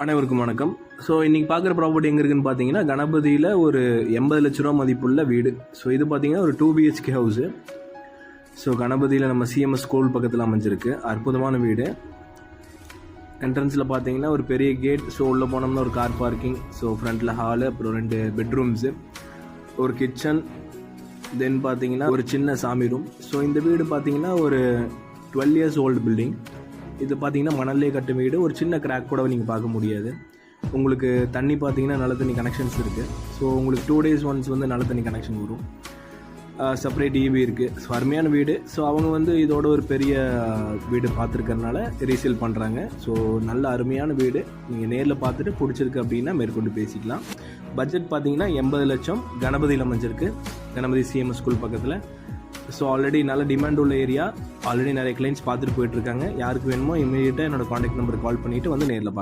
அனைவருக்கும் வணக்கம். ஸோ இன்றைக்கி பார்க்குற ப்ராப்பர்ட்டி எங்கே இருக்குதுன்னு பார்த்தீங்கன்னா கணபதியில் ஒரு 80 லட்ச ரூபா மதிப்புள்ள வீடு. ஸோ இது பார்த்தீங்கன்னா ஒரு 2 BHK ஹவுஸு. ஸோ கணபதியில் நம்ம சிஎம்எஸ் ஸ்கூல் பக்கத்தில் அமைஞ்சிருக்கு. அற்புதமான வீடு. என்ட்ரன்ஸில் பார்த்தீங்கன்னா ஒரு பெரிய கேட். ஸோ உள்ளே போனோம்னா ஒரு கார் பார்க்கிங். ஸோ ஃப்ரண்ட்டில் ஹாலு, அப்புறம் 2 பெட்ரூம்ஸு, ஒரு கிச்சன், தென் பார்த்தீங்கன்னா ஒரு சின்ன சாமி ரூம். ஸோ இந்த வீடு பார்த்தீங்கன்னா ஒரு 12 இயர்ஸ் ஓல்டு பில்டிங். இது பார்த்தீங்கன்னா மணல்லே கட்டு வீடு. ஒரு சின்ன கிராக் கூட நீங்கள் பார்க்க முடியாது. உங்களுக்கு தண்ணி பார்த்தீங்கன்னா நல்ல தண்ணி கனெக்ஷன்ஸ் இருக்குது. ஸோ உங்களுக்கு 2 days ஒன்ஸ் வந்து நல்ல தண்ணி கனெக்ஷன் வரும். செப்பரேட் EB இருக்குது. ஸோ அருமையான வீடு. ஸோ அவங்க இதோட ஒரு பெரிய வீடு பார்த்துருக்கறனால ரீசேல் பண்ணுறாங்க. ஸோ நல்ல அருமையான வீடு. நீங்கள் நேரில் பார்த்துட்டு பிடிச்சிருக்கு அப்படின்னா மேற்கொண்டு பேசிக்கலாம். பட்ஜெட் பார்த்தீங்கன்னா 80 லட்சம். கணபதியில் அமைஞ்சிருக்கு. கணபதி சிஎம்எஸ் ஸ்கூல் பக்கத்தில். ஸோ ஆல்ரெடி நல்ல டிமாண்ட் உள்ள ஏரியா. ஆல்ரெடி நிறைய கிளைண்ட்ஸ் பார்த்துட்டு போயிட்டுருக்காங்க. யாருக்கு வேணுமோ இமீடியட்டாக என்னோடய காண்டாக்ட் நம்பருக்கு கால் பண்ணிவிட்டு வந்து நேரில் பார்க்கலாம்.